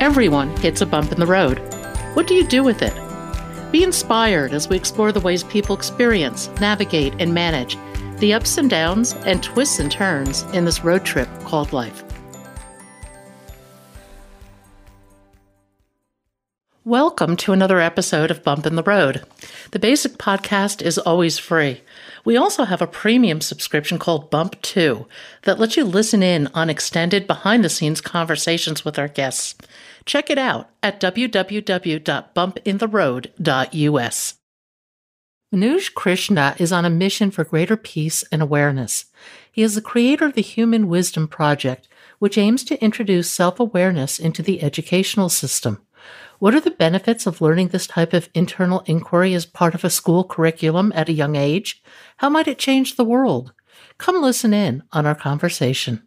Everyone hits a bump in the road. What do you do with it? Be inspired as we explore the ways people experience, navigate, and manage the ups and downs and twists and turns in this road trip called life. Welcome to another episode of Bump in the Road. The basic podcast is always free. We also have a premium subscription called Bump 2 that lets you listen in on extended behind-the-scenes conversations with our guests. Check it out at www.bumpintheroad.us. Manoj Krishna is on a mission for greater peace and awareness. He is the creator of the Human Wisdom Project, which aims to introduce self-awareness into the educational system. What are the benefits of learning this type of internal inquiry as part of a school curriculum at a young age? How might it change the world? Come listen in on our conversation.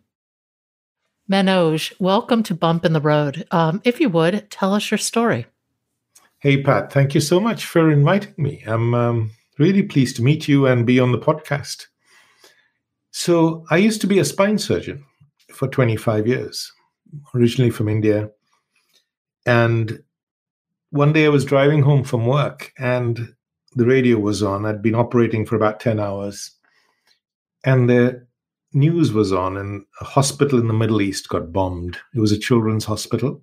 Manoj, welcome to Bump in the Road. If you would, tell us your story. Hey, Pat, thank you so much for inviting me. I'm really pleased to meet you and be on the podcast. So I used to be a spine surgeon for 25 years, originally from India. And one day I was driving home from work and the radio was on. I'd been operating for about 10 hours. And the news was on, and a hospital in the Middle East got bombed. It was a children's hospital.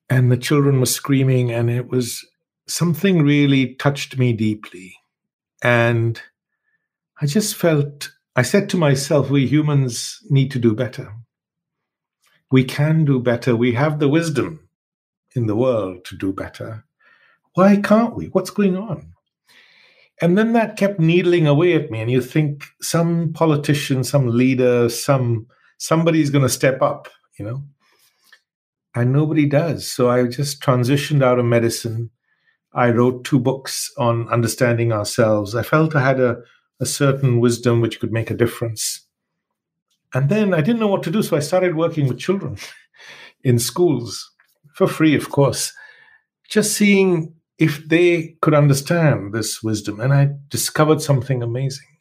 And the children were screaming, and it was something really touched me deeply. And I just I said to myself, we humans need to do better. We can do better. We have the wisdom in the world to do better. Why can't we? What's going on? And then that kept needling away at me. And you think some politician, some leader, somebody's going to step up, and nobody does. So I just transitioned out of medicine. I wrote 2 books on understanding ourselves. I felt I had a certain wisdom which could make a difference. And then I didn't know what to do. So I started working with children in schools for free, of course, just seeing if they could understand this wisdom. And I discovered something amazing,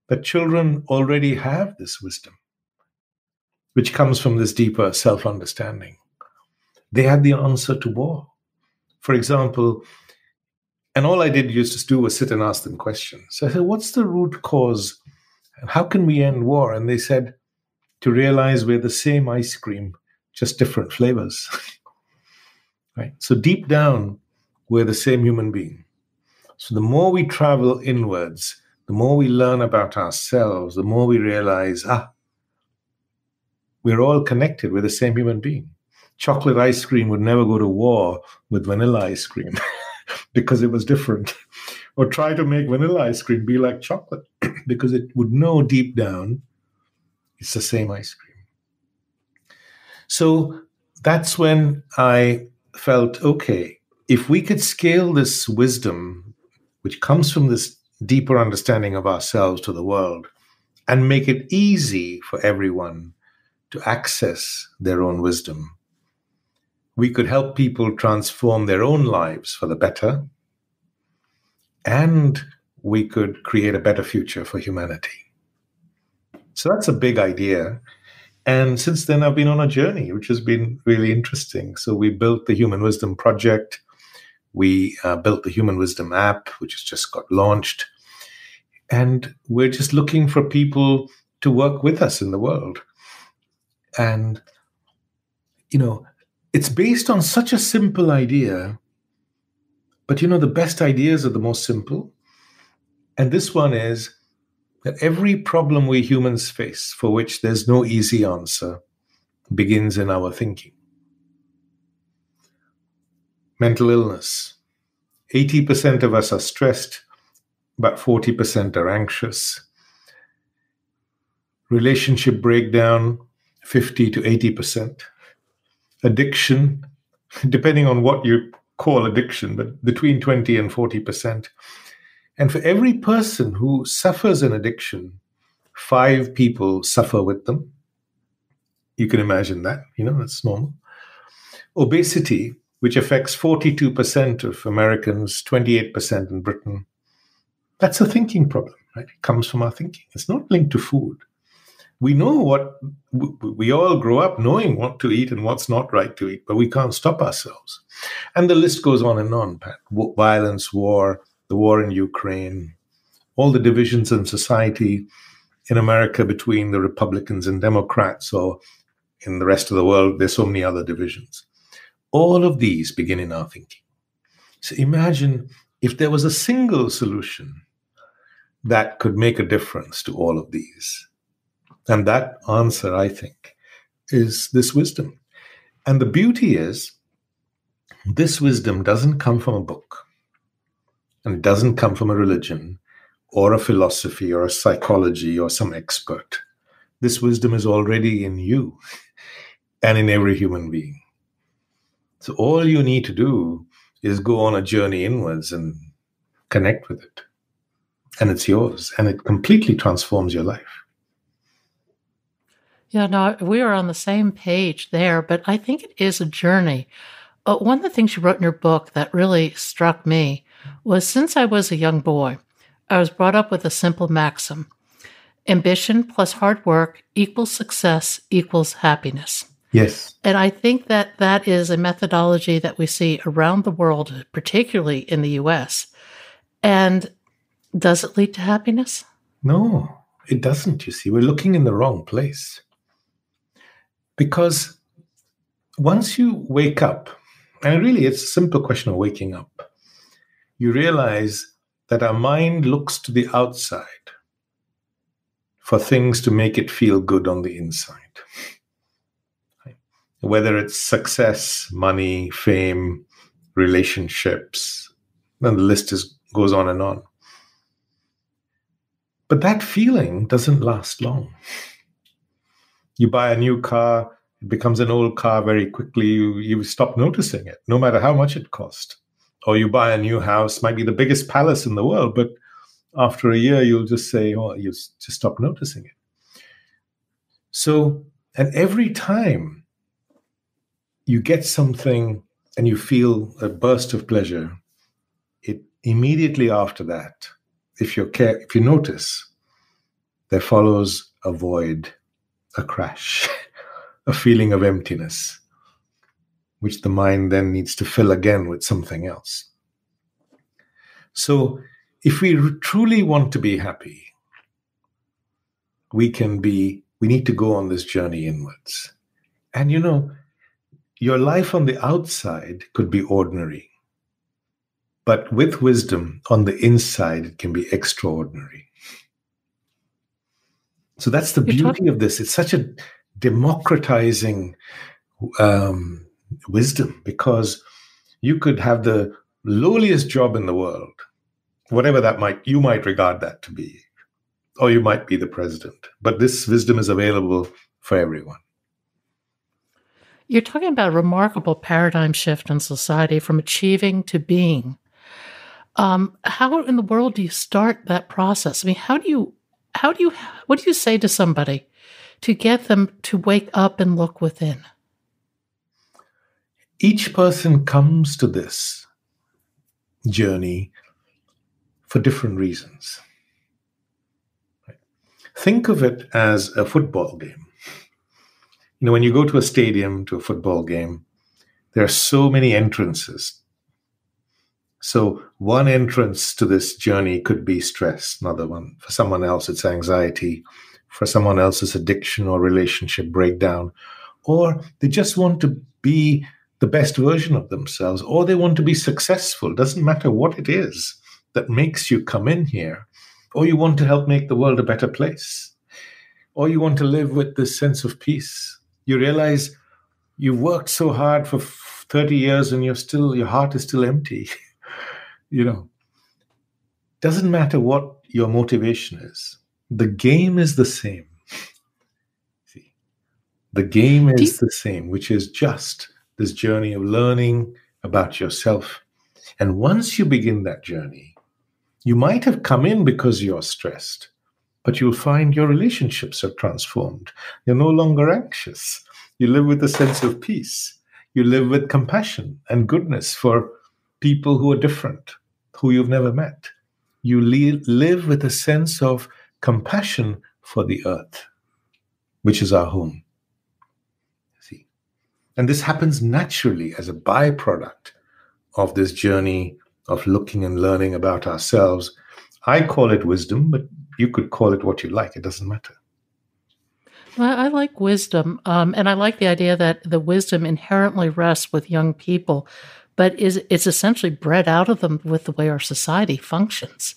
that children already have this wisdom, which comes from this deeper self-understanding. They had the answer to war, for example, and all I did used to do was sit and ask them questions. So I said, what's the root cause? And how can we end war? And they said, to realize we're the same ice cream, just different flavors. Right? So deep down, we're the same human being. So the more we travel inwards, the more we learn about ourselves, the more we realize, we're all connected. We're the same human being. Chocolate ice cream would never go to war with vanilla ice cream because it was different. Or try to make vanilla ice cream be like chocolate because it would know deep down it's the same ice cream. So that's when I felt, okay, if we could scale this wisdom, which comes from this deeper understanding of ourselves to the world, and make it easy for everyone to access their own wisdom, we could help people transform their own lives for the better, and we could create a better future for humanity. So that's a big idea. And since then, I've been on a journey, which has been really interesting. So we built the Human Wisdom Project. We built the Human Wisdom app, which has just got launched. And we're just looking for people to work with us in the world. And, it's based on such a simple idea. But, the best ideas are the most simple. And this one is that every problem we humans face, for which there's no easy answer, begins in our thinking. Mental illness. 80% of us are stressed, about 40% are anxious. Relationship breakdown, 50 to 80%. Addiction, depending on what you call addiction, but between 20 and 40%. And for every person who suffers an addiction, 5 people suffer with them. You can imagine that, that's normal. Obesity, which affects 42% of Americans, 28% in Britain. That's a thinking problem, right? It comes from our thinking. It's not linked to food. We know what we all grow up knowing what to eat and what's not right to eat, but we can't stop ourselves. And the list goes on, Pat. Violence, war, the war in Ukraine, all the divisions in society in America between the Republicans and Democrats, or in the rest of the world, there's so many other divisions. All of these begin in our thinking. So imagine if there was a single solution that could make a difference to all of these. And that answer, I think, is this wisdom. And the beauty is, this wisdom doesn't come from a book, and it doesn't come from a religion or a philosophy or a psychology or some expert. This wisdom is already in you and in every human being. So all you need to do is go on a journey inwards and connect with it. And it's yours, and it completely transforms your life. Yeah, no, we are on the same page there, but I think it is a journey. One of the things you wrote in your book that really struck me was, since I was a young boy, I was brought up with a simple maxim: ambition plus hard work equals success equals happiness. Yes. And I think that that is a methodology that we see around the world, particularly in the US. And does it lead to happiness? No, it doesn't, you see. We're looking in the wrong place. Because once you wake up, and really it's a simple question of waking up, you realize that our mind looks to the outside for things to make it feel good on the inside. Whether it's success, money, fame, relationships, and the list goes on and on. But that feeling doesn't last long. You buy a new car, it becomes an old car very quickly. You stop noticing it, no matter how much it cost. Or you buy a new house, might be the biggest palace in the world, but after a year, you'll just say, oh, you just stop noticing it. So, and every time you get something and you feel a burst of pleasure, it immediately after that, if you notice, there follows a void, a crash, a feeling of emptiness, which the mind then needs to fill again with something else. So if we truly want to be happy, we need to go on this journey inwards. And your life on the outside could be ordinary, but with wisdom on the inside, it can be extraordinary. So that's the beauty of this. It's such a democratizing wisdom, because you could have the lowliest job in the world, whatever you might regard that to be, or you might be the president. But this wisdom is available for everyone. You're talking about a remarkable paradigm shift in society from achieving to being. How in the world do you start that process? I mean, what do you say to somebody to get them to wake up and look within? Each person comes to this journey for different reasons. Think of it as a football game. When you go to a stadium, to a football game, there are so many entrances. So one entrance to this journey could be stress, another one. For someone else, it's anxiety. For someone else, it's addiction or relationship breakdown. Or they just want to be the best version of themselves, or they want to be successful. It doesn't matter what it is that makes you come in here. Or you want to help make the world a better place. Or you want to live with this sense of peace. You realize you've worked so hard for 30 years and your heart is still empty. Doesn't matter what your motivation is. The game is the same. See, the game is the same, which is just this journey of learning about yourself. And once you begin that journey, you might have come in because you're stressed, but you'll find your relationships are transformed. You're no longer anxious. You live with a sense of peace. You live with compassion and goodness for people who are different, who you've never met. You live with a sense of compassion for the earth. which is our home. See? And this happens naturally as a byproduct of this journey of looking and learning about ourselves. I call it wisdom, but you could call it what you like. It doesn't matter. Well, I like wisdom, and I like the idea that the wisdom inherently rests with young people, but it's essentially bred out of them with the way our society functions.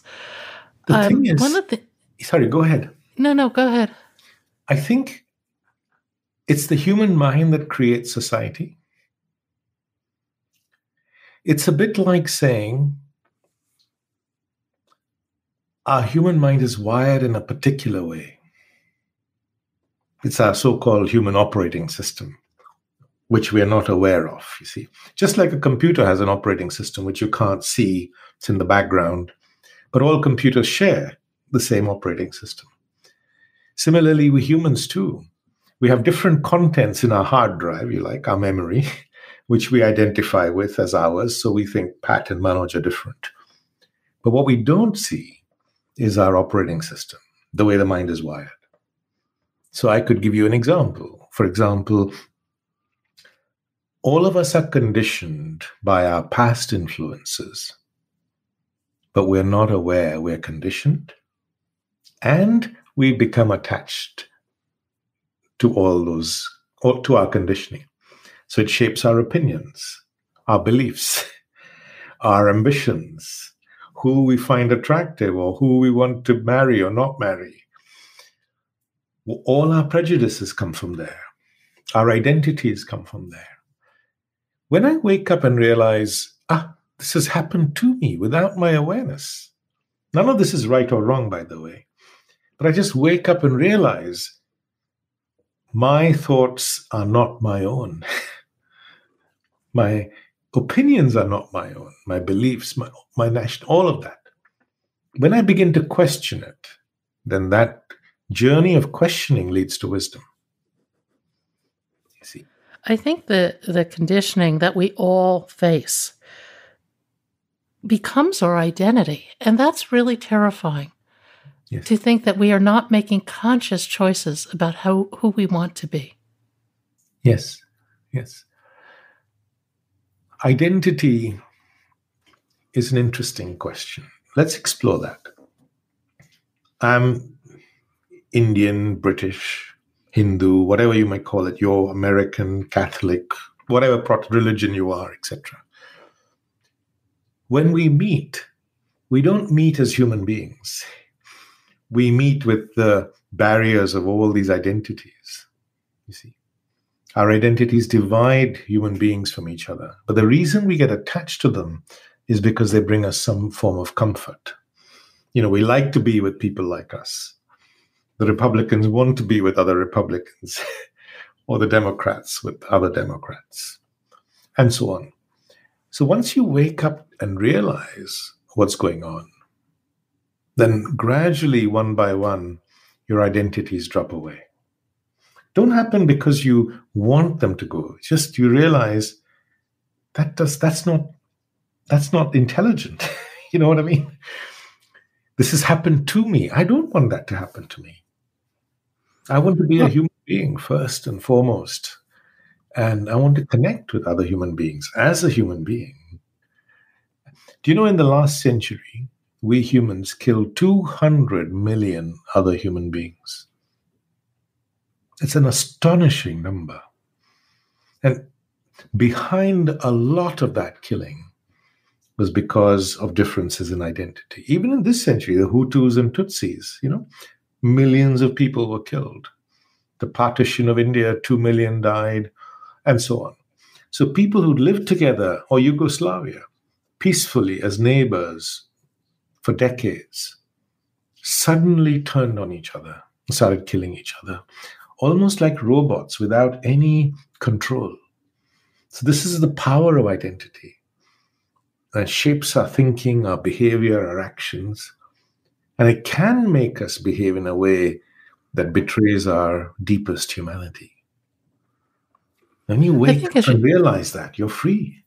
The thing One is, of the sorry, go ahead. no, go ahead. I think it's the human mind that creates society. It's a bit like saying our human mind is wired in a particular way. It's our so-called human operating system, which we are not aware of, you see. Just like a computer has an operating system, which you can't see, it's in the background, but all computers share the same operating system. Similarly, we humans too. We have different contents in our hard drive, you like, our memory, which we identify with as ours. So we think Pat and Manoj are different. But what we don't see is our operating system, the way the mind is wired. So I could give you an example. For example, all of us are conditioned by our past influences, but we're not aware we're conditioned, and we become attached to all those, or to our conditioning. So it shapes our opinions, our beliefs, our ambitions, who we find attractive or who we want to marry or not marry. All our prejudices come from there. Our identities come from there. When I wake up and realize, this has happened to me without my awareness. None of this is right or wrong, by the way. But I just wake up and realize my thoughts are not my own. My opinions are not my own. My beliefs, my national, all of that. When I begin to question it, then that journey of questioning leads to wisdom. You see? I think the conditioning that we all face becomes our identity, and that's really terrifying. Yes. To think that we are not making conscious choices about who we want to be. Yes, yes. Identity is an interesting question. Let's explore that. I'm Indian, British, Hindu, whatever you might call it, you're American, Catholic, whatever religion you are, etc. When we meet, we don't meet as human beings. We meet with the barriers of all these identities, you see. Our identities divide human beings from each other. But the reason we get attached to them is because they bring us some form of comfort. We like to be with people like us. The Republicans want to be with other Republicans, or the Democrats with other Democrats, and so on. So once you wake up and realize what's going on, then gradually, one by one, your identities drop away. Don't happen because you want them to go. It's just you realize that's not intelligent. You know what I mean? This has happened to me. I don't want that to happen to me. I want to be a human being first and foremost. And I want to connect with other human beings as a human being. Do you know in the last century, we humans killed 200 million other human beings? It's an astonishing number. And behind a lot of that killing was because of differences in identity. Even in this century, the Hutus and Tutsis, millions of people were killed. The partition of India, 2 million died, and so on. So people who lived together, or Yugoslavia, peacefully as neighbors for decades, suddenly turned on each other and started killing each other, almost like robots without any control. So this is the power of identity. It shapes our thinking, our behavior, our actions, and it can make us behave in a way that betrays our deepest humanity. When you wake up and realize that, you're free.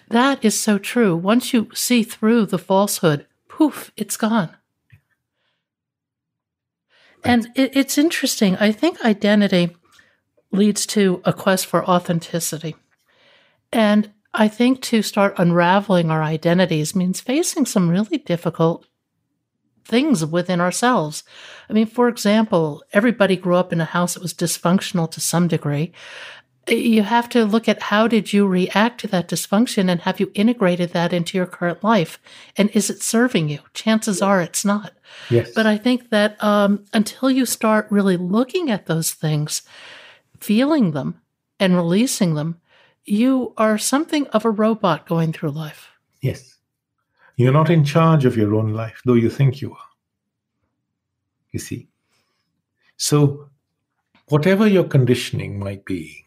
That is so true. Once you see through the falsehood, poof, it's gone. And it's interesting. I think identity leads to a quest for authenticity. And I think to start unraveling our identities means facing some really difficult things within ourselves. I mean, for example, everybody grew up in a house that was dysfunctional to some degree. You have to look at how did you react to that dysfunction and have you integrated that into your current life? And is it serving you? Chances are it's not. Yes. But I think that until you start really looking at those things, feeling them and releasing them, you are something of a robot going through life. Yes. You're not in charge of your own life, though you think you are. You see? So, whatever your conditioning might be,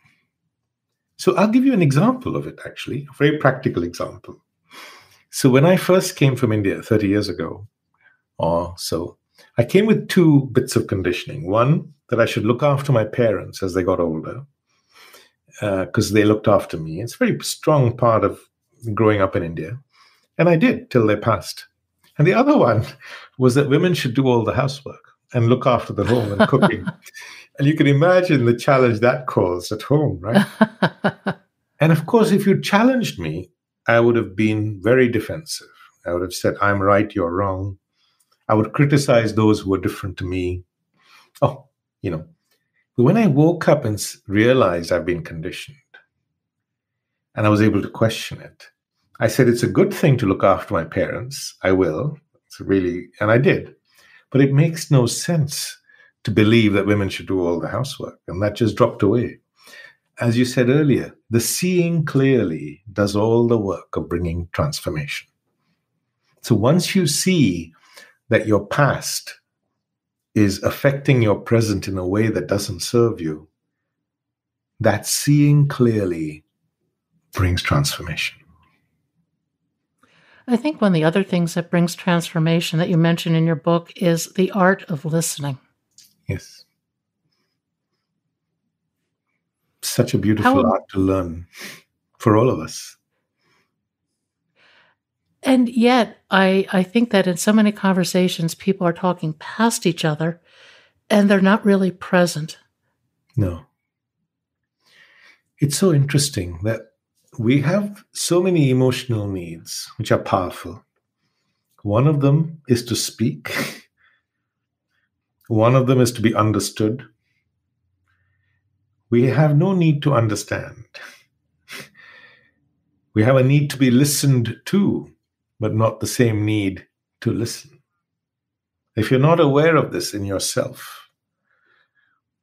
so I'll give you an example of it, actually, a very practical example. So, when I first came from India 30 years ago or so, I came with two bits of conditioning. One, that I should look after my parents as they got older, because they looked after me. It's a very strong part of growing up in India. And I did till they passed. And the other one was that women should do all the housework and look after the home and cooking. And you can imagine the challenge that caused at home, right? And of course, if you challenged me, I would have been very defensive. I would have said, I'm right, you're wrong. I would criticize those who were different to me. Oh, But when I woke up and realized I've been conditioned and I was able to question it, I said, it's a good thing to look after my parents. I will. And I did. But it makes no sense to believe that women should do all the housework. And that just dropped away. As you said earlier, the seeing clearly does all the work of bringing transformation. So once you see that your past is affecting your present in a way that doesn't serve you, that seeing clearly brings transformation. I think one of the other things that brings transformation that you mentioned in your book is the art of listening. Yes. Such a beautiful art to learn for all of us. And yet, I think that in so many conversations, people are talking past each other and they're not really present. No. It's so interesting that we have so many emotional needs, which are powerful. One of them is to speak. One of them is to be understood. We have no need to understand. We have a need to be listened to, but not the same need to listen. If you're not aware of this in yourself,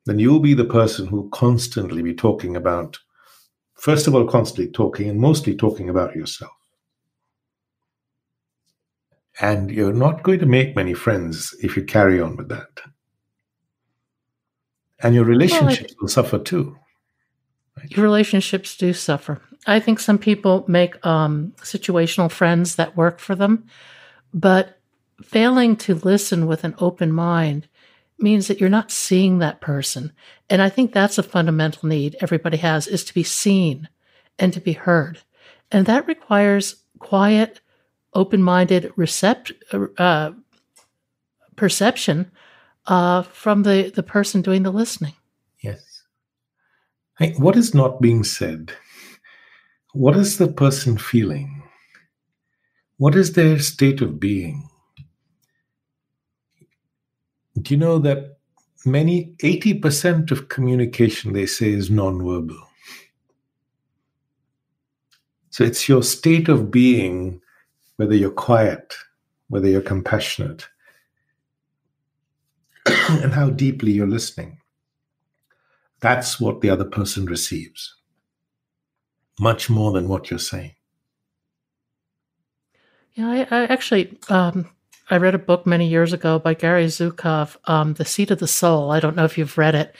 then you'll be the person who constantly be talking about, first of all, constantly talking and mostly talking about yourself. And you're not going to make many friends if you carry on with that. And your relationships will suffer too. Right? Your relationships do suffer. I think some people make situational friends that work for them, but failing to listen with an open mind means that you're not seeing that person. And I think that's a fundamental need everybody has, is to be seen and to be heard. And that requires quiet, open-minded perception from the person doing the listening. Yes. What is not being said? What is the person feeling? What is their state of being? Do you know that 80% of communication, they say, is nonverbal? So it's your state of being, whether you're quiet, whether you're compassionate, and how deeply you're listening. That's what the other person receives, much more than what you're saying. Yeah, I actually, I read a book many years ago by Gary Zukov, The Seat of the Soul. I don't know if you've read it,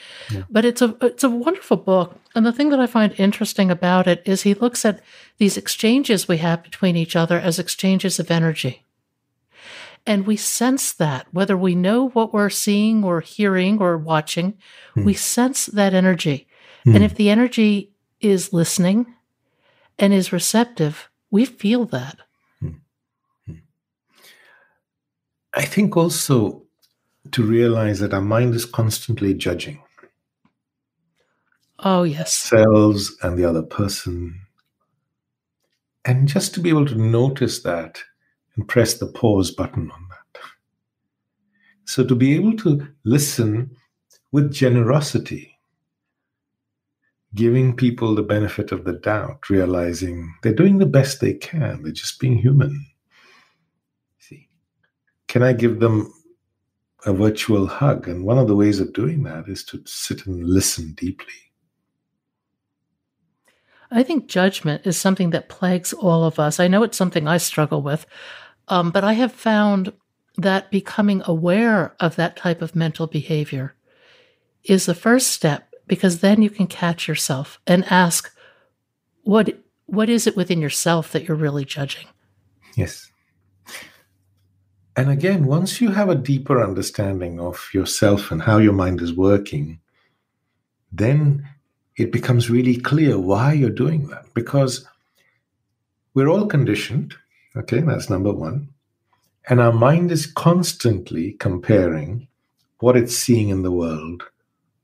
but it's a wonderful book. And the thing that I find interesting about it is he looks at these exchanges we have between each other as exchanges of energy. And we sense that, whether we know what we're seeing or hearing or watching, we sense that energy. And if the energy is listening and is receptive, we feel that. I think also to realize that our mind is constantly judging Oh, yes. ourselves and the other person. And just to be able to notice that and press the pause button on that. So to be able to listen with generosity, giving people the benefit of the doubt, realizing they're doing the best they can, they're just being human. See, can I give them a virtual hug? And one of the ways of doing that is to sit and listen deeply. I think judgment is something that plagues all of us. I know it's something I struggle with, but I have found that becoming aware of that type of mental behavior is the first step, because then you can catch yourself and ask, what is it within yourself that you're really judging? Yes. And again, once you have a deeper understanding of yourself and how your mind is working, then it becomes really clear why you're doing that. Because we're all conditioned. Okay, that's number one. And our mind is constantly comparing what it's seeing in the world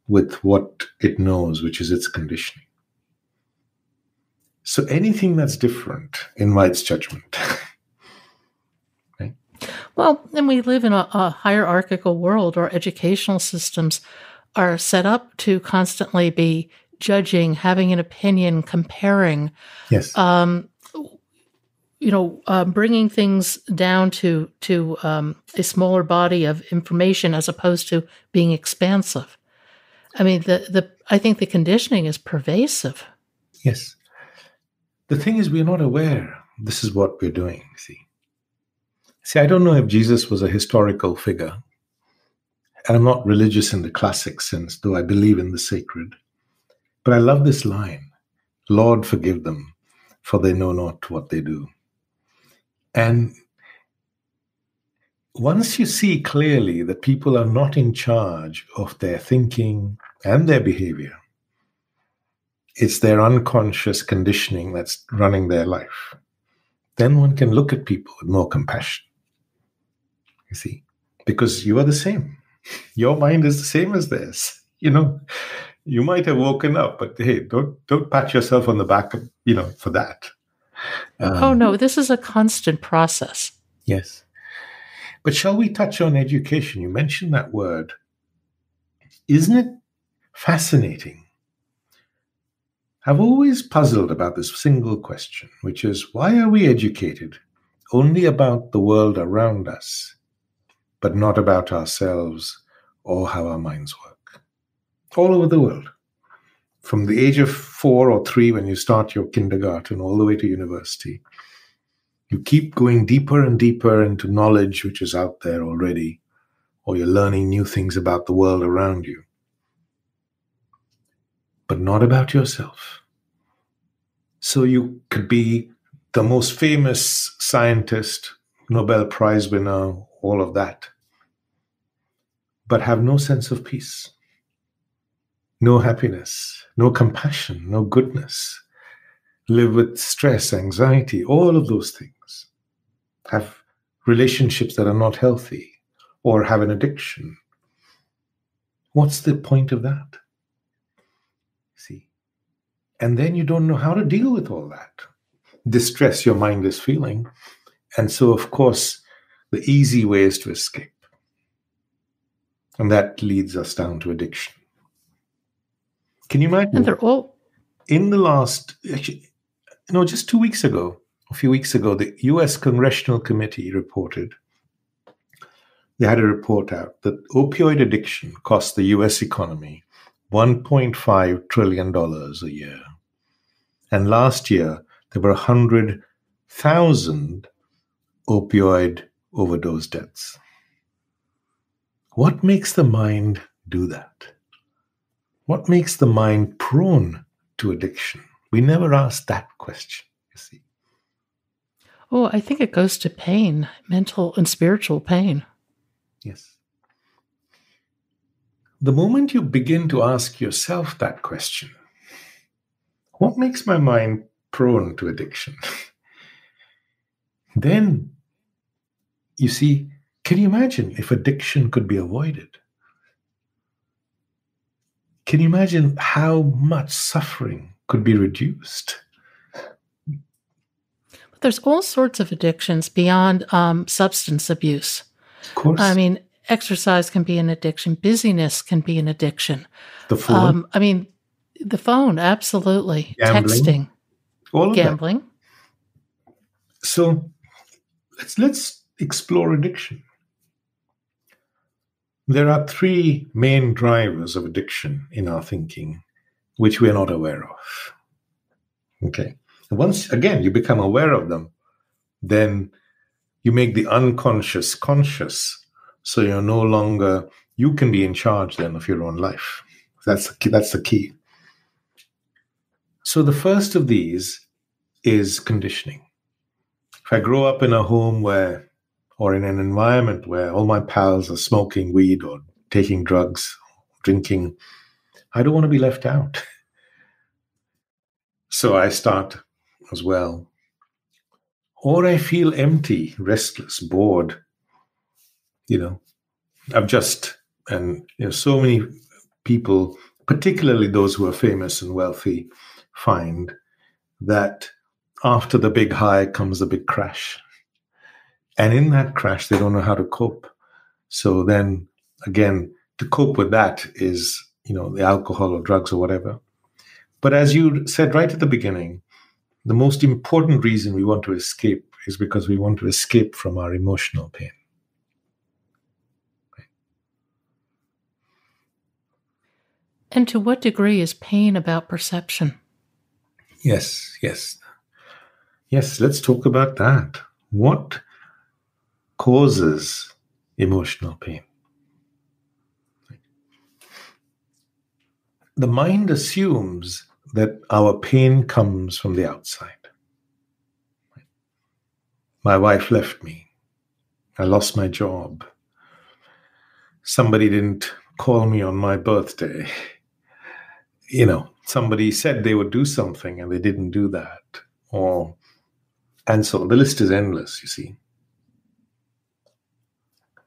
with what it knows, which is its conditioning. So anything that's different invites judgment. Right? Well, and we live in a hierarchical world. Our educational systems are set up to constantly be judging, having an opinion, comparing, Yes. bringing things down to a smaller body of information as opposed to being expansive. I mean, I think the conditioning is pervasive. Yes. The thing is, we're not aware this is what we're doing. See, I don't know if Jesus was a historical figure, and I'm not religious in the classic sense, though I believe in the sacred. But I love this line, Lord, forgive them, for they know not what they do. And once you see clearly that people are not in charge of their thinking and their behavior, it's their unconscious conditioning that's running their life, then one can look at people with more compassion. You see, because you are the same. Your mind is the same as theirs. You might have woken up, but hey, don't pat yourself on the back, for that. Oh no, this is a constant process. Yes. But shall we touch on education? You mentioned that word. Isn't it fascinating? I've always puzzled about this single question, which is, why are we educated only about the world around us, but not about ourselves or how our minds work? All over the world. From the age of 4 or 3, when you start your kindergarten, all the way to university, you keep going deeper and deeper into knowledge which is out there already, or you're learning new things about the world around you, but not about yourself. So you could be the most famous scientist, Nobel Prize winner, all of that, but have no sense of peace, no happiness, no compassion, no goodness, live with stress, anxiety, all of those things, have relationships that are not healthy, or have an addiction. What's the point of that? See? And then you don't know how to deal with all that distress your mind is feeling. And so, of course, the easy way is to escape. And that leads us down to addiction. Can you imagine? And they're all In the last, actually, just 2 weeks ago, a few weeks ago, the US Congressional Committee reported, they had a report out that opioid addiction cost the US economy $1.5 trillion a year. And last year, there were 100,000 opioid overdose deaths. What makes the mind do that? What makes the mind prone to addiction? We never ask that question, you see. Oh, I think it goes to pain, mental and spiritual pain. Yes. The moment you begin to ask yourself that question, what makes my mind prone to addiction? Then, you see, Can you imagine if addiction could be avoided? Can you imagine how much suffering could be reduced? But there's all sorts of addictions beyond substance abuse. Of I course, mean, exercise can be an addiction. Busyness can be an addiction. the phone, I mean, the phone, absolutely. gambling, Texting, all of that. gambling. So let's explore addiction. There are three main drivers of addiction in our thinking, which we're not aware of. Okay. Once again you become aware of them, then you make the unconscious conscious. So you're no longer, you can be in charge then of your own life. That's the key. So the first of these is conditioning. If I grow up in a home where, or in an environment where all my pals are smoking weed or taking drugs, drinking, I don't want to be left out. So I start as well. Or I feel empty, restless, bored. You know, I've just, and so many people, particularly those who are famous and wealthy, find that after the big high comes the big crash. And in that crash, they don't know how to cope. So then again, to cope with that is, the alcohol or drugs or whatever. But as you said right at the beginning, the most important reason we want to escape is because we want to escape from our emotional pain. And to what degree is pain about perception? Yes, yes. Yes, let's talk about that. What causes emotional pain? The mind assumes that our pain comes from the outside. My wife left me. I lost my job. Somebody didn't call me on my birthday. Somebody said they would do something and they didn't do that. And so the list is endless, you see.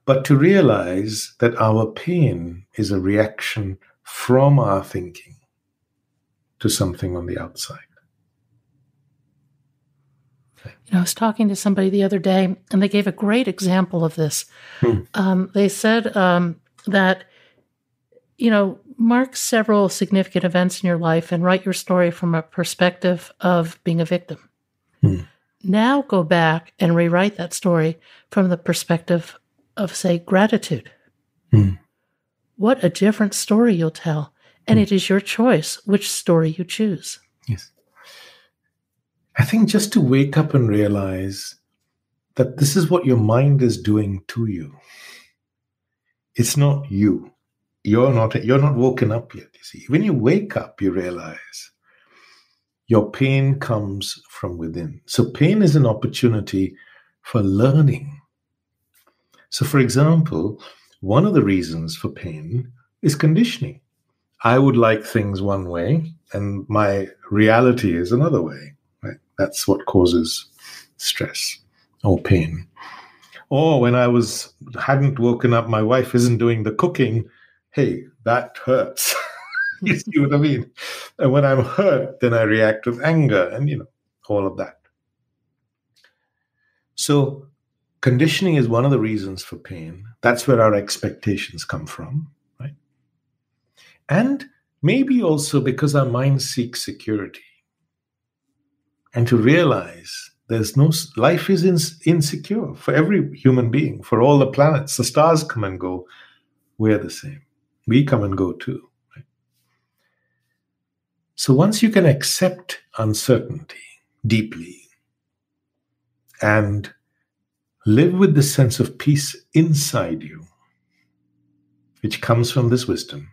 But to realize that our pain is a reaction from our thinking to something on the outside. I was talking to somebody the other day, and they gave a great example of this. They said that, mark several significant events in your life and write your story from a perspective of being a victim. Now go back and rewrite that story from the perspective of, say, gratitude. What a different story you'll tell. And it is your choice which story you choose. Yes. I think just to wake up and realize that this is what your mind is doing to you. It's not you. You're not woken up yet, you see. When you wake up, you realize your pain comes from within. So pain is an opportunity for learning. So for example, one of the reasons for pain is conditioning. I would like things one way and my reality is another way. Right? That's what causes stress or pain. Or when I hadn't woken up, my wife isn't doing the cooking. Hey, that hurts. You see what I mean? And when I'm hurt, then I react with anger and, all of that. So conditioning is one of the reasons for pain. That's where our expectations come from, right? And maybe also because our mind seeks security. And to realize life is insecure for every human being, for all the planets. The stars come and go. We're the same. We come and go too. Right? So once you can accept uncertainty deeply and live with the sense of peace inside you, which comes from this wisdom,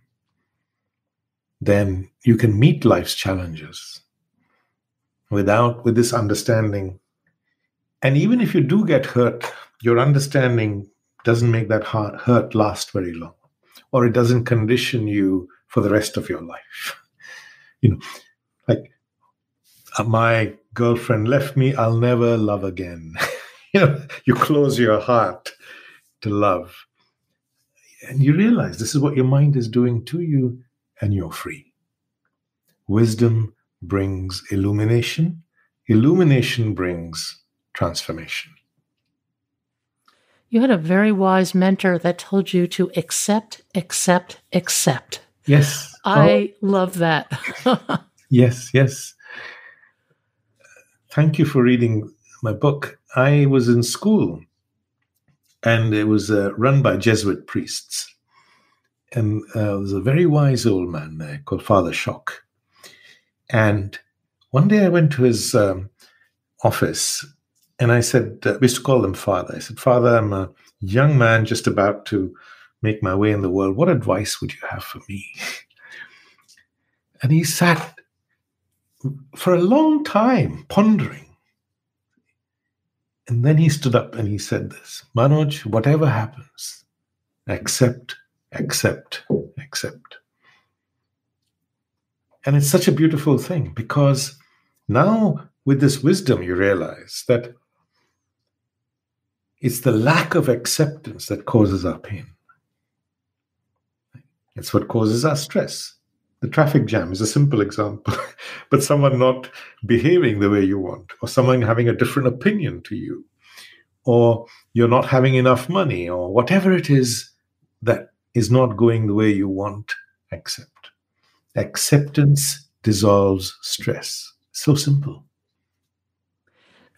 then you can meet life's challenges with this understanding. And even if you do get hurt, your understanding doesn't make that hurt last very long, or it doesn't condition you for the rest of your life. Like my girlfriend left me, I'll never love again. You close your heart to love. And you realize this is what your mind is doing to you, and you're free. Wisdom brings illumination. Illumination brings transformation. You had a very wise mentor that told you to accept, accept, accept. Yes. I love that. Yes, yes. Thank you for reading my book. I was in school, and it was run by Jesuit priests. And there was a very wise old man there called Father Shock. And one day I went to his office, and I said, we used to call him Father. I said, Father, I'm a young man just about to make my way in the world. What advice would you have for me? And he sat for a long time pondering. And then he stood up and he said this, Manoj, whatever happens, accept, accept, accept. And it's such a beautiful thing, because now with this wisdom, you realize that it's the lack of acceptance that causes our pain. It's what causes our stress. The traffic jam is a simple example, but someone not behaving the way you want, or someone having a different opinion to you, or you're not having enough money, or whatever it is that is not going the way you want, accept. Acceptance dissolves stress. So simple.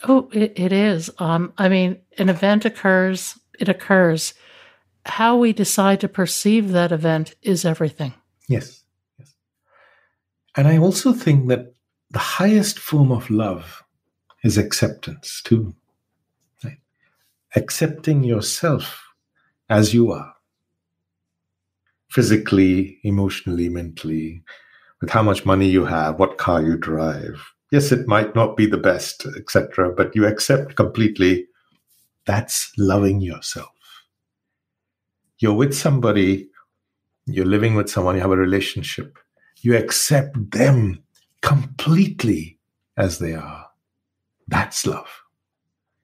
Oh, it is. I mean, an event occurs, it occurs. How we decide to perceive that event is everything. Yes. Yes. And I also think that the highest form of love is acceptance too. Right? Accepting yourself as you are, physically, emotionally, mentally, with how much money you have, what car you drive. Yes, it might not be the best, etc., but you accept completely. That's loving yourself. You're with somebody, you're living with someone, you have a relationship. You accept them completely as they are. That's love.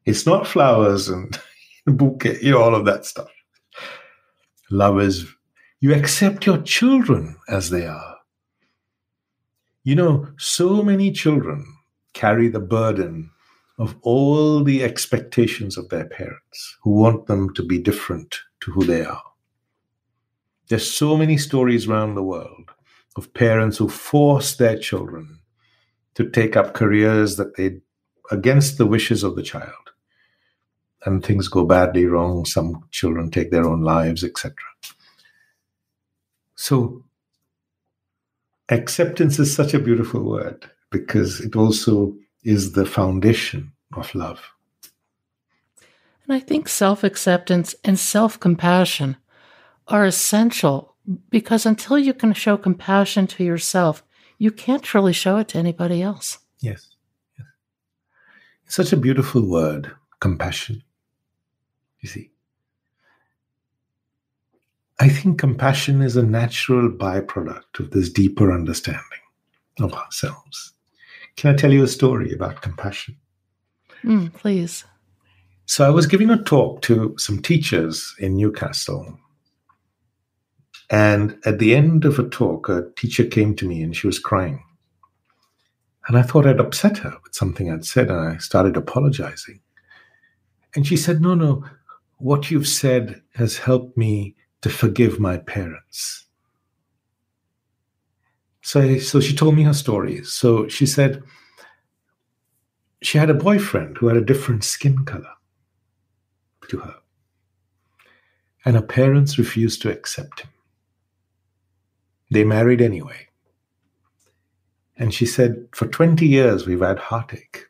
It's not flowers and bouquet, all of that stuff. Love is you accept your children as they are. So many children carry the burden of all the expectations of their parents who want them to be different to who they are. There's so many stories around the world of parents who force their children to take up careers that they against the wishes of the child. And things go badly wrong. Some children take their own lives, etc. So acceptance is such a beautiful word, because it also is the foundation of love. And I think self-acceptance and self-compassion are essential, because until you can show compassion to yourself, you can't truly show it to anybody else. Yes. Yes. It's such a beautiful word, compassion. You see, I think compassion is a natural byproduct of this deeper understanding of ourselves. Can I tell you a story about compassion? Please. So I was giving a talk to some teachers in Newcastle. And at the end of a talk, a teacher came to me and she was crying. And I thought I'd upset her with something I'd said, and I started apologizing. And she said, no, what you've said has helped me to forgive my parents. So she told me her story. So she said she had a boyfriend who had a different skin color to her. And her parents refused to accept him. They married anyway. And she said, for 20 years, we've had heartache.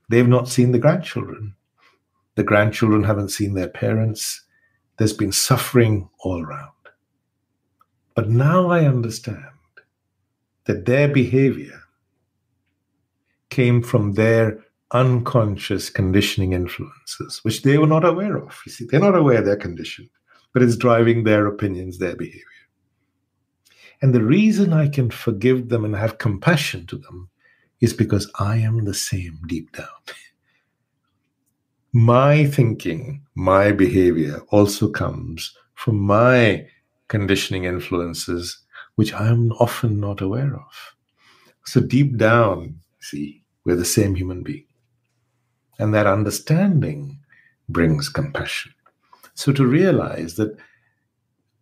They've not seen the grandchildren. The grandchildren haven't seen their parents. There's been suffering all around. But now I understand that their behavior came from their unconscious conditioning influences, which they were not aware of. You see, they're not aware they're conditioned, but it's driving their opinions, their behavior. And the reason I can forgive them and have compassion to them is because I am the same deep down. my thinking, my behavior also comes from my conditioning influences, which I'm often not aware of. So deep down, see, we're the same human being. And that understanding brings compassion. So to realize that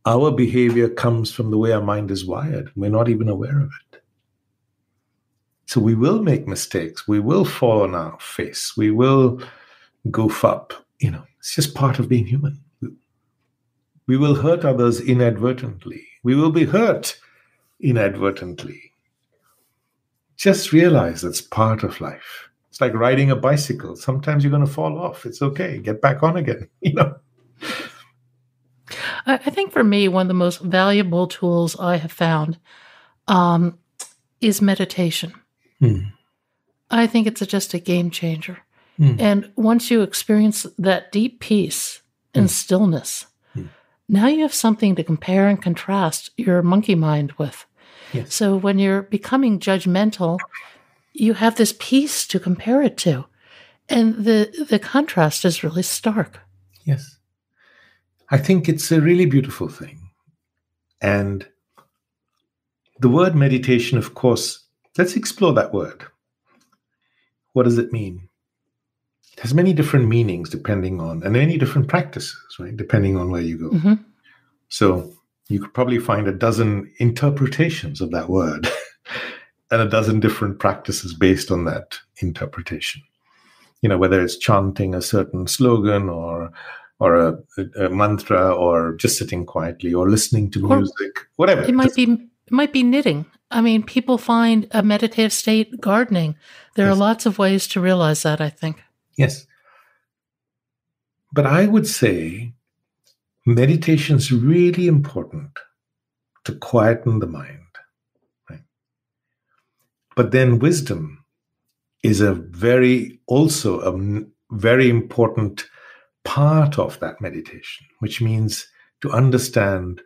our behavior comes from the way our mind is wired, we're not even aware of it. So we will make mistakes. We will fall on our face. We will goof up. It's just part of being human. We will hurt others inadvertently. We will be hurt inadvertently. Just realize that's part of life. It's like riding a bicycle. Sometimes you're going to fall off. It's okay. Get back on again. I think for me, one of the most valuable tools I have found is meditation. I think it's just a game changer. And once you experience that deep peace and stillness, now you have something to compare and contrast your monkey mind with. Yes. So when you're becoming judgmental, you have this peace to compare it to. And the contrast is really stark. Yes. I think it's a really beautiful thing. And the word meditation, of course, let's explore that word. What does it mean? It has many different meanings and many different practices, right? Depending on where you go. Mm-hmm. So you could probably find a dozen interpretations of that word and a dozen different practices based on that interpretation. Whether it's chanting a certain slogan or a mantra, or just sitting quietly, or listening to music, whatever. It might be knitting. I mean, people find a meditative state gardening. There are lots of ways to realize that, I think. Yes. But I would say meditation is really important to quieten the mind. Right? But then wisdom is also a very important part of that meditation, which means to understand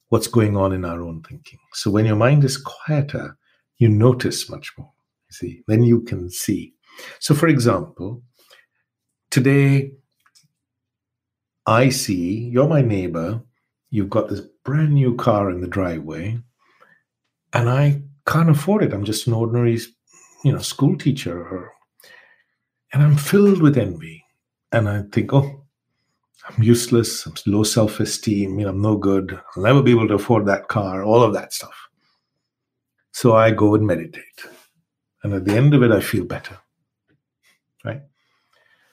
what's going on in our own thinking. So when your mind is quieter, you notice much more. You see, then you can see. So for example, today I see you're my neighbor, you've got this brand new car in the driveway, and I can't afford it. I'm just an ordinary, school teacher, and I'm filled with envy. And I think, oh, I'm useless, I'm low self-esteem, I'm no good, I'll never be able to afford that car, all of that stuff. So I go and meditate. And at the end of it, I feel better, right?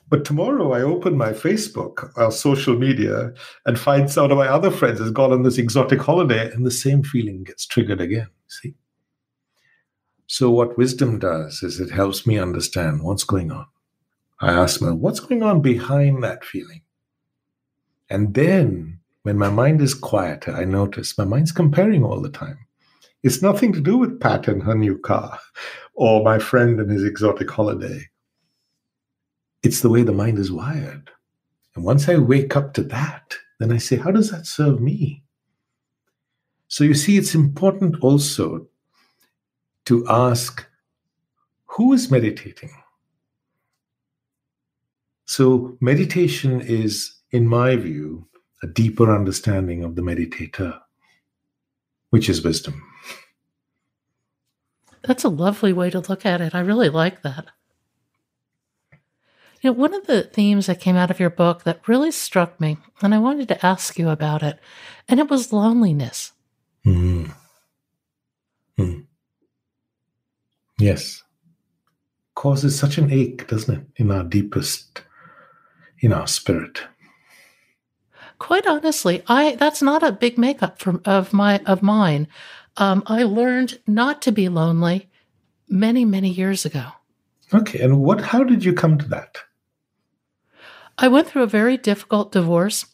But tomorrow I open my Facebook, our social media, and find some of my other friends has gone on this exotic holiday, and the same feeling gets triggered again, see? So what wisdom does is it helps me understand what's going on. I ask myself, what's going on behind that feeling? And then when my mind is quieter, I notice my mind's comparing all the time. It's nothing to do with Pat and her new car or my friend and his exotic holiday. It's the way the mind is wired. And once I wake up to that, then I say, how does that serve me? So you see, it's important also to ask, who is meditating? So meditation is, in my view, a deeper understanding of the meditator, which is wisdom. That's a lovely way to look at it. I really like that. One of the themes that came out of your book that really struck me, and I wanted to ask you about it, and it was loneliness. Yes. Causes such an ache, doesn't it, in our spirit. Quite honestly, that's not a big makeup of mine. I learned not to be lonely many, many years ago. Okay, and how did you come to that? I went through a very difficult divorce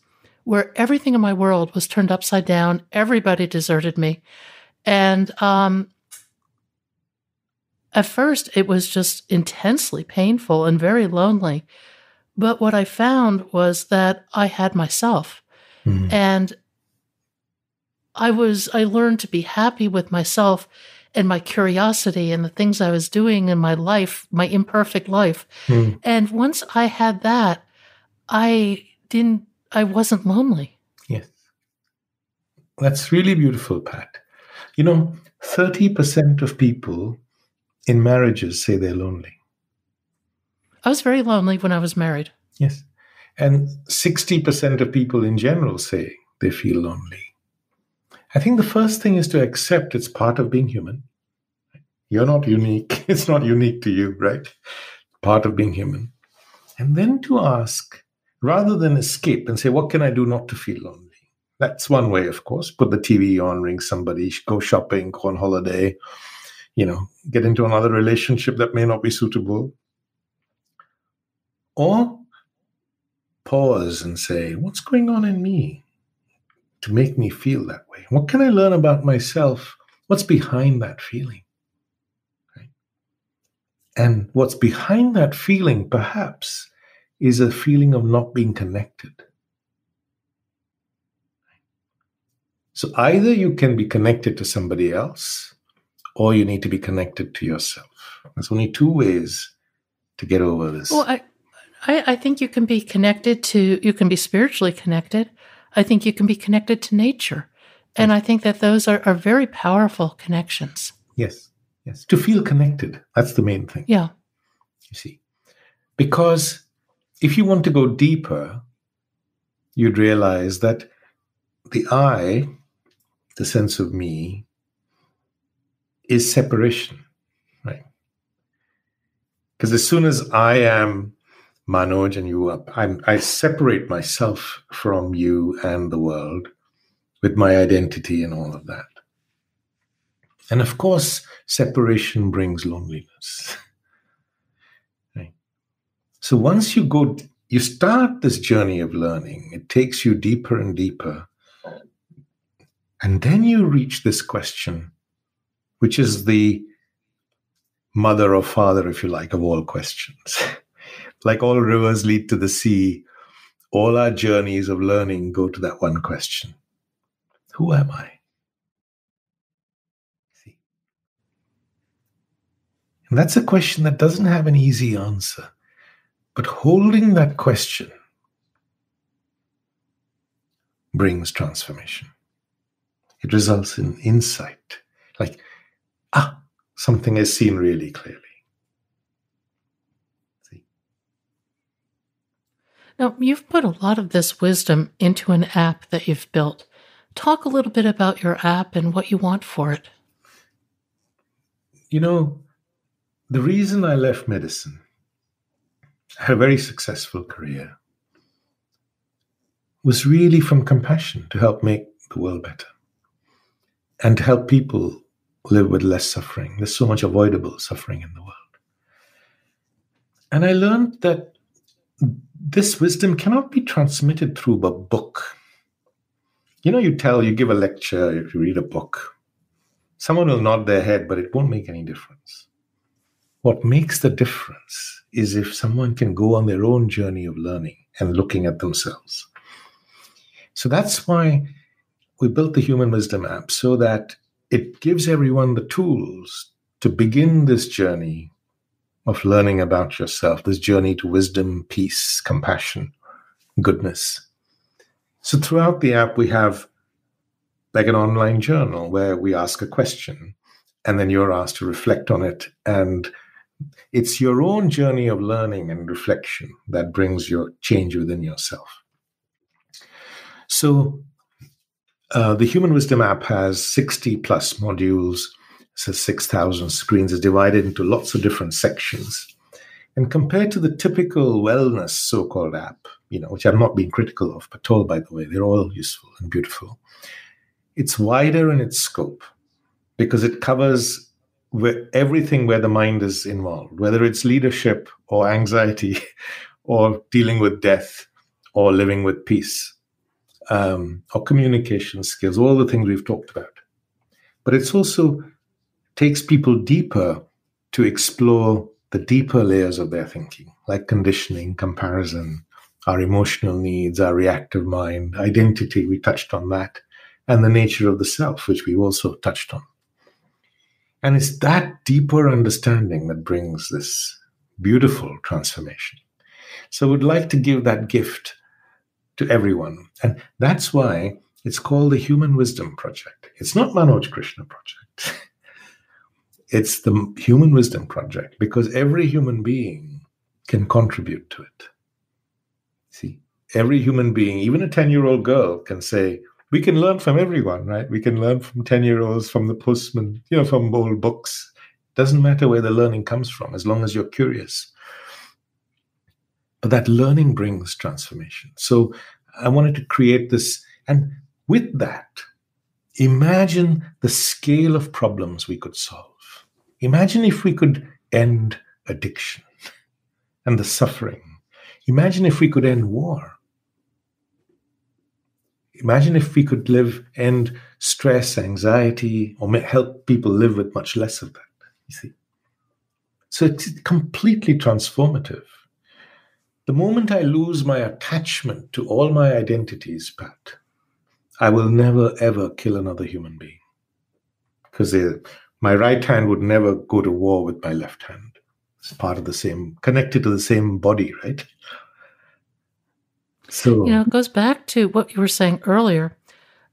where everything in my world was turned upside down. Everybody deserted me. And at first, it was just intensely painful and very lonely. But what I found was that I had myself. And I learned to be happy with myself and my curiosity and the things I was doing in my life, my imperfect life. And once I had that, I wasn't lonely. Yes. That's really beautiful, Pat. 30% of people in marriages say they're lonely. I was very lonely when I was married. Yes. And 60% of people in general say they feel lonely. I think the first thing is to accept it's part of being human. You're not unique. It's not unique to you, right? Part of being human. And then to ask, rather than escape and say, what can I do not to feel lonely? That's one way, of course. Put the TV on, ring somebody, go shopping, go on holiday, get into another relationship that may not be suitable. Or pause and say, what's going on in me to make me feel that way? What can I learn about myself? What's behind that feeling? Right? And what's behind that feeling, perhaps, is a feeling of not being connected. So either you can be connected to somebody else, or you need to be connected to yourself. There's only two ways to get over this. Well, I think you can be you can be spiritually connected. I think you can be connected to nature. And I think that those are very powerful connections. Yes. To feel connected. That's the main thing. Yeah. You see. Because if you want to go deeper, you'd realize that the I, the sense of me, is separation, right? Because as soon as I am Manoj and you are, I separate myself from you and the world with my identity and all of that. And of course, separation brings loneliness. Right? So once you start this journey of learning, it takes you deeper and deeper. And then you reach this question, which is the mother or father, if you like, of all questions. Like all rivers lead to the sea, all our journeys of learning go to that one question. Who am I? See? And that's a question that doesn't have an easy answer. But holding that question brings transformation. It results in insight. Like, something is seen really clearly. See? Now, you've put a lot of this wisdom into an app that you've built. Talk a little bit about your app and what you want for it. The reason I left medicine, I had a very successful career, was really from compassion to help make the world better and to help people live with less suffering. There's so much avoidable suffering in the world. And I learned that this wisdom cannot be transmitted through a book. You give a lecture, you read a book. Someone will nod their head, but it won't make any difference. What makes the difference is if someone can go on their own journey of learning and looking at themselves. So that's why we built the Human Wisdom app, so that it gives everyone the tools to begin this journey of learning about yourself, this journey to wisdom, peace, compassion, goodness. So throughout the app, we have like an online journal where we ask a question and then you're asked to reflect on it. And it's your own journey of learning and reflection that brings your change within yourself. So the Human Wisdom app has 60 plus modules, so 6,000 screens, is divided into lots of different sections. And compared to the typical wellness so-called app, which I'm not being critical of, but all, by the way, they're all useful and beautiful. It's wider in its scope because it covers everything where the mind is involved, whether it's leadership or anxiety or dealing with death or living with peace. Or communication skills, all the things we've talked about. But it's also takes people deeper to explore the deeper layers of their thinking, like conditioning, comparison, our emotional needs, our reactive mind, identity, we touched on that, and the nature of the self, which we also touched on. And it's that deeper understanding that brings this beautiful transformation. So I would like to give that gift to everyone. And that's why it's called the Human Wisdom Project. It's not Manoj Krishna Project. It's the Human Wisdom Project, because every human being can contribute to it. See, every human being, even a 10-year-old girl, can say, we can learn from everyone, right? We can learn from 10-year-olds, from the postman, from old books. Doesn't matter where the learning comes from, as long as you're curious. But that learning brings transformation. So I wanted to create this. And with that, imagine the scale of problems we could solve. Imagine if we could end addiction and the suffering. Imagine if we could end war. Imagine if we could end stress, anxiety, or help people live with much less of that. You see? So it's completely transformative. The moment I lose my attachment to all my identities, Pat, I will never, ever kill another human being. Because my right hand would never go to war with my left hand. It's part of the same, connected to the same body, right? So, it goes back to what you were saying earlier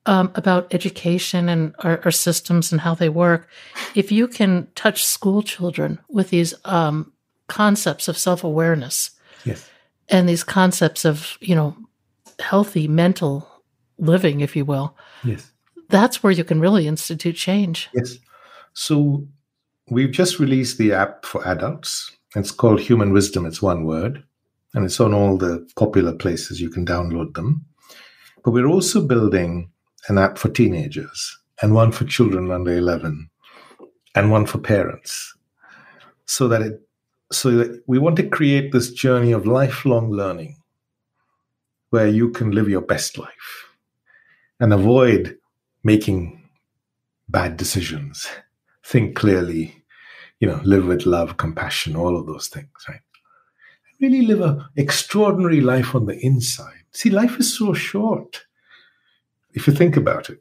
about education and our systems and how they work. If you can touch school children with these concepts of self-awareness, yes, and these concepts of, healthy mental living, if you will, yes, that's where you can really institute change. yes. So we've just released the app for adults. It's called Human Wisdom. It's one word. And it's on all the popular places. You can download them. But we're also building an app for teenagers, and one for children under 11, and one for parents. So that we want to create this journey of lifelong learning where you can live your best life and avoid making bad decisions. Think clearly, live with love, compassion, all of those things, right? Really live an extraordinary life on the inside. See, life is so short, if you think about it,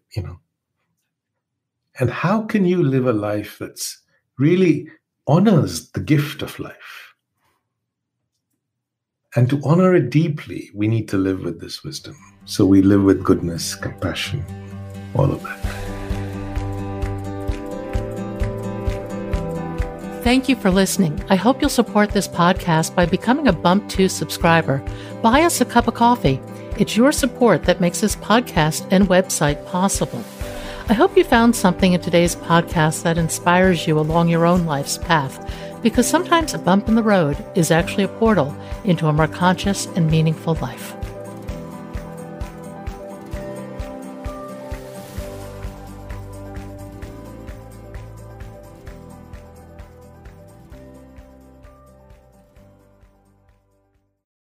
And how can you live a life that's really honors the gift of life? And to honor it deeply, we need to live with this wisdom. So we live with goodness, compassion, all of that. Thank you for listening. I hope you'll support this podcast by becoming a Bump 2 subscriber. Buy us a cup of coffee. It's your support that makes this podcast and website possible. I hope you found something in today's podcast that inspires you along your own life's path, because sometimes a bump in the road is actually a portal into a more conscious and meaningful life.